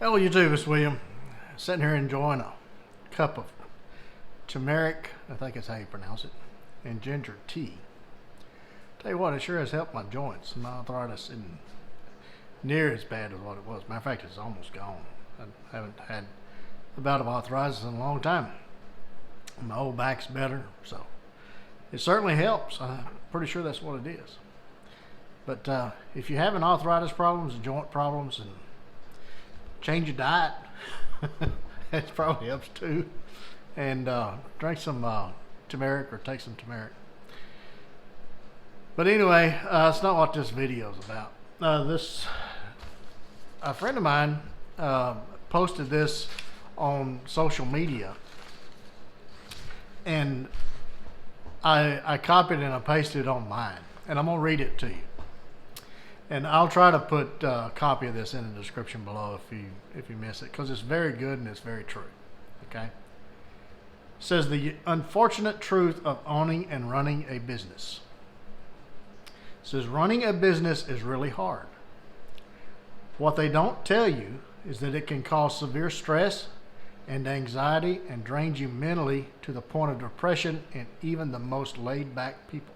Hello YouTube, it's William. Sitting here enjoying a cup of turmeric, I think that's how you pronounce it, and ginger tea. Tell you what, it sure has helped my joints. My arthritis isn't near as bad as what it was. Matter of fact, it's almost gone. I haven't had a bout of arthritis in a long time. My old back's better, so it certainly helps. I'm pretty sure that's what it is. But if you're having arthritis problems and joint problems, and change your diet, that probably helps too. And drink some turmeric or take some turmeric. But anyway, it's not what this video is about. A friend of mine posted this on social media, and I copied and I pasted it on mine, and I'm gonna read it to you. And I'll try to put a copy of this in the description below if you miss it, because it's very good and it's very true. Okay. It says the unfortunate truth of owning and running a business. It says running a business is really hard. What they don't tell you is that it can cause severe stress and anxiety and drains you mentally to the point of depression in even the most laid back people.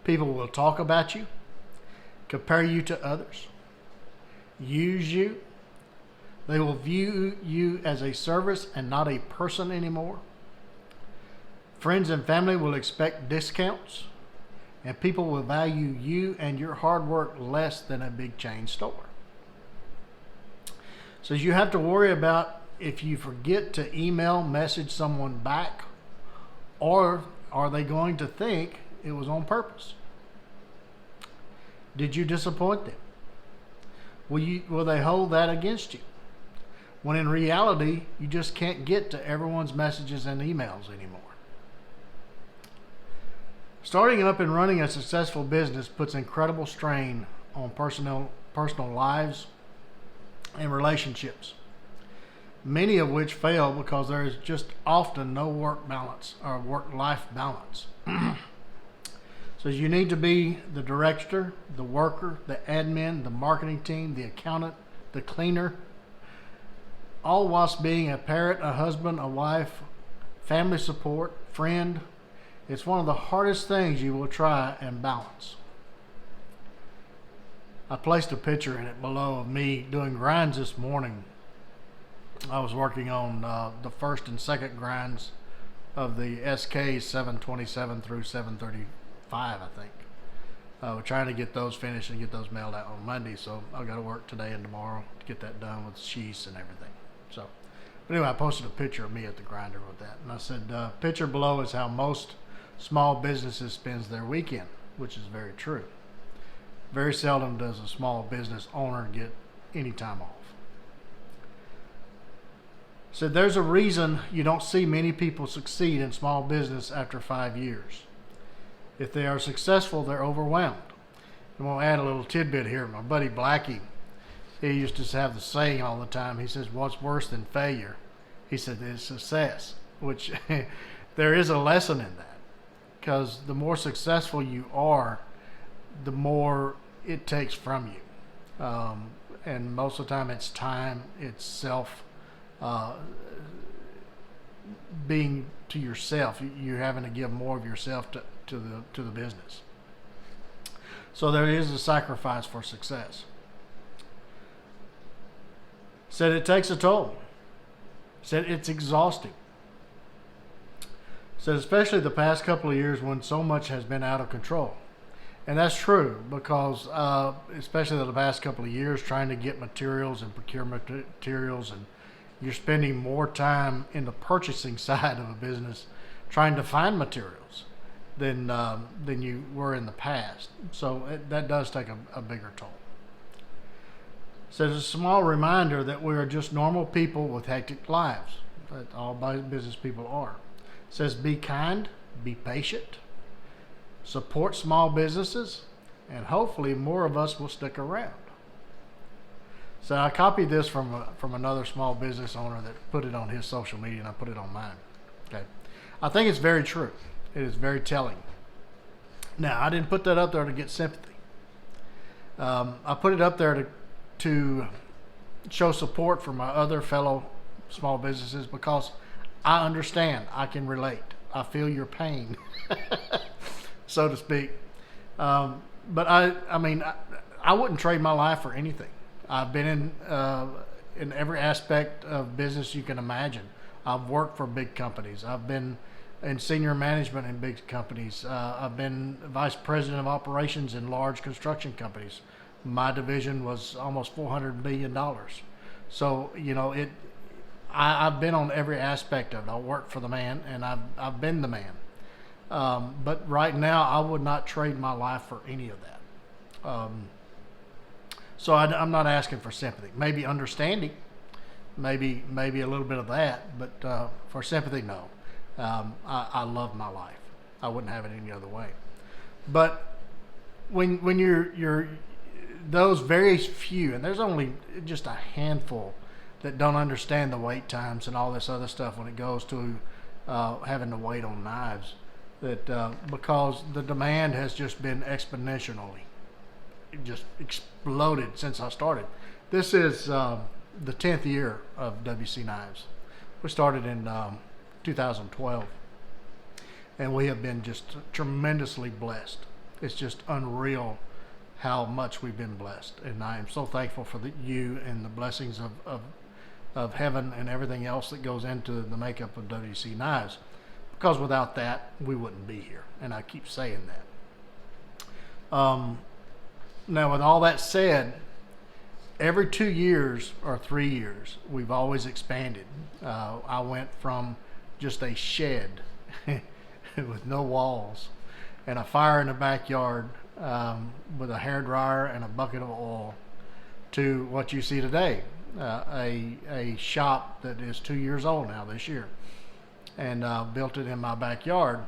People will talk about you, compare you to others, use you. They will view you as a service and not a person anymore. Friends and family will expect discounts, and people will value you and your hard work less than a big chain store. So you have to worry about if you forget to message someone back, or are they going to think it was on purpose? Did you disappoint them? Will they hold that against you? When in reality, you just can't get to everyone's messages and emails anymore. Starting up and running a successful business puts incredible strain on personal lives and relationships, many of which fail because there is just often no work balance or work-life balance. So you need to be the director, the worker, the admin, the marketing team, the accountant, the cleaner, all whilst being a parent, a husband, a wife, family support, friend. It's one of the hardest things you will try and balance. I placed a picture in it below of me doing grinds this morning. I was working on the first and second grinds of the SK 727 through 735, I think. We're trying to get those finished and get those mailed out on Monday, so I've got to work today and tomorrow to get that done with sheaths and everything. So, but anyway, I posted a picture of me at the grinder with that, and I said, picture below is how most small businesses spends their weekend, which is very true. Very seldom does a small business owner get any time off. So there's a reason you don't see many people succeed in small business after 5 years. If they are successful, they're overwhelmed. And we'll add a little tidbit here. My buddy Blackie, he used to have the saying all the time. He says, what's worse than failure? He said, it's success, which there is a lesson in that. Because the more successful you are, the more it takes from you. And most of the time it's time, it's self, being to yourself. You're having to give more of yourself to the business. So there is a sacrifice for success. Said it takes a toll. Said it's exhausting. Said especially the past couple of years when so much has been out of control. And that's true, because especially the past couple of years trying to get materials and procure materials, and you're spending more time in the purchasing side of a business trying to find materials than you were in the past. So that does take a bigger toll. So it's a small reminder that we are just normal people with hectic lives. That all business people are. It says be kind, be patient, support small businesses, and hopefully more of us will stick around. So I copied this from another small business owner that put it on his social media, and I put it on mine. Okay, I think it's very true. It is very telling. Now, I didn't put that up there to get sympathy. I put it up there to show support for my other fellow small businesses because I understand. I can relate. I feel your pain, so to speak. But I mean, I wouldn't trade my life for anything. I've been in every aspect of business you can imagine. I've worked for big companies. I've been in senior management in big companies. I've been vice president of operations in large construction companies. My division was almost $400 million. So, you know, I've been on every aspect of it. I worked for the man, and I've been the man. But right now, I would not trade my life for any of that. So I'm not asking for sympathy. Maybe understanding, maybe a little bit of that, but for sympathy, no. I love my life. I wouldn't have it any other way. But when you're those very few, and there's only just a handful that don't understand the wait times and all this other stuff when it goes to having to wait on knives, that because the demand has just been exponentially just exploded since I started. This is the 10th year of WC Knives. We started in 2012, and we have been just tremendously blessed. It's just unreal how much we've been blessed, and I am so thankful for you and the blessings of heaven and everything else that goes into the makeup of WC Knives, because without that we wouldn't be here, and I keep saying that. Now, with all that said, every 2 years or 3 years we've always expanded. I went from just a shed with no walls and a fire in the backyard with a hairdryer and a bucket of oil to what you see today, a shop that is 2 years old now this year, and built it in my backyard.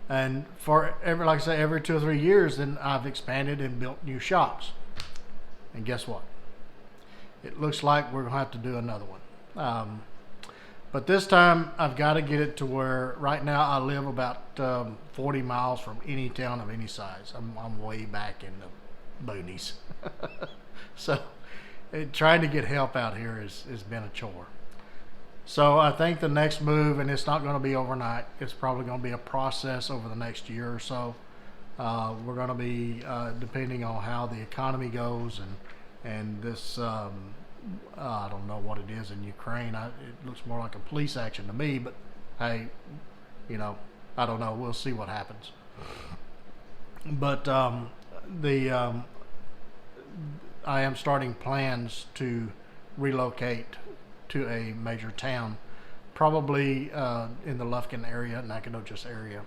And for like I say, every 2 or 3 years, then I've expanded and built new shops. And guess what? It looks like we're gonna have to do another one. But this time I've got to get it to where right now I live about 40 miles from any town of any size. I'm way back in the boonies. So trying to get help out here has been a chore. So I think the next move, and it's not going to be overnight, it's probably going to be a process over the next year or so. We're going to be, depending on how the economy goes and this, I don't know what it is in Ukraine. It looks more like a police action to me, but hey, you know, I don't know. We'll see what happens. But I am starting plans to relocate to a major town, probably in the Lufkin area, Nacogdoches area,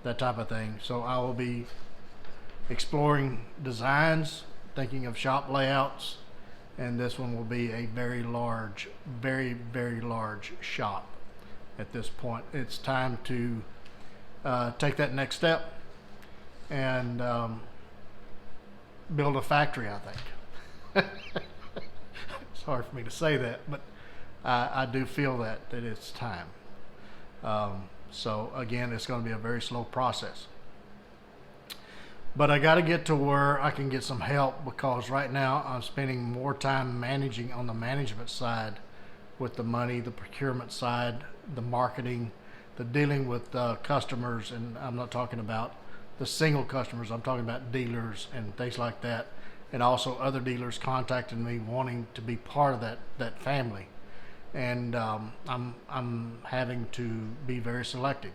that type of thing. So I will be exploring designs, thinking of shop layouts, and this one will be a very large, very, very large shop. At this point, it's time to take that next step and build a factory, I think. It's hard for me to say that, but I do feel that it's time. So again, it's going to be a very slow process. But I got to get to where I can get some help, because right now I'm spending more time managing on the management side with the money, the procurement side, the marketing, the dealing with customers. And I'm not talking about the single customers. I'm talking about dealers and things like that. And also other dealers contacting me wanting to be part of that family. And I'm having to be very selective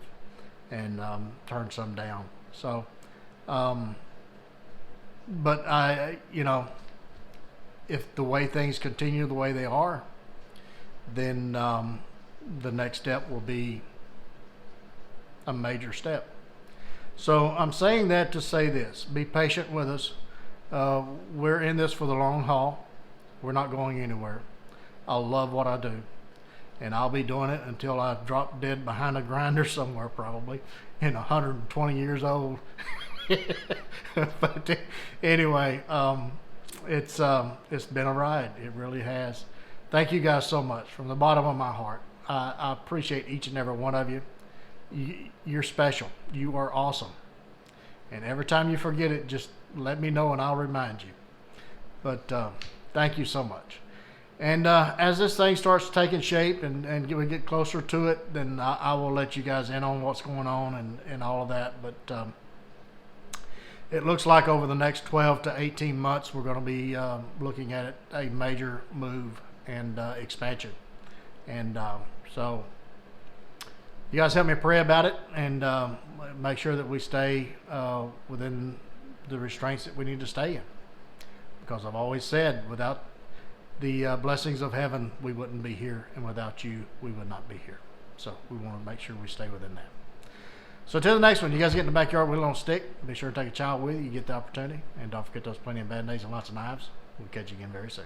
and turn some down. So, but you know, if the way things continue the way they are, then the next step will be a major step. So I'm saying that to say this: be patient with us. We're in this for the long haul. We're not going anywhere. I love what I do, and I'll be doing it until I drop dead behind a grinder somewhere, probably in 120 years old. But anyway, it's been a ride. It really has. Thank you guys so much from the bottom of my heart. I appreciate each and every one of you. You're special. You are awesome. And every time you forget it, just let me know and I'll remind you. But Thank you so much. And as this thing starts taking shape and we get closer to it, then I will let you guys in on what's going on and all of that. But it looks like over the next 12 to 18 months, we're going to be looking at a major move and expansion. And so you guys help me pray about it and make sure that we stay within the restraints that we need to stay in. Because I've always said, without the blessings of heaven, we wouldn't be here, and without you, we would not be here. So we want to make sure we stay within that. So till the next one, you guys get in the backyard with a little stick. Be sure to take a child with you. You get the opportunity. And don't forget those plenty of bad days and lots of knives. We'll catch you again very soon.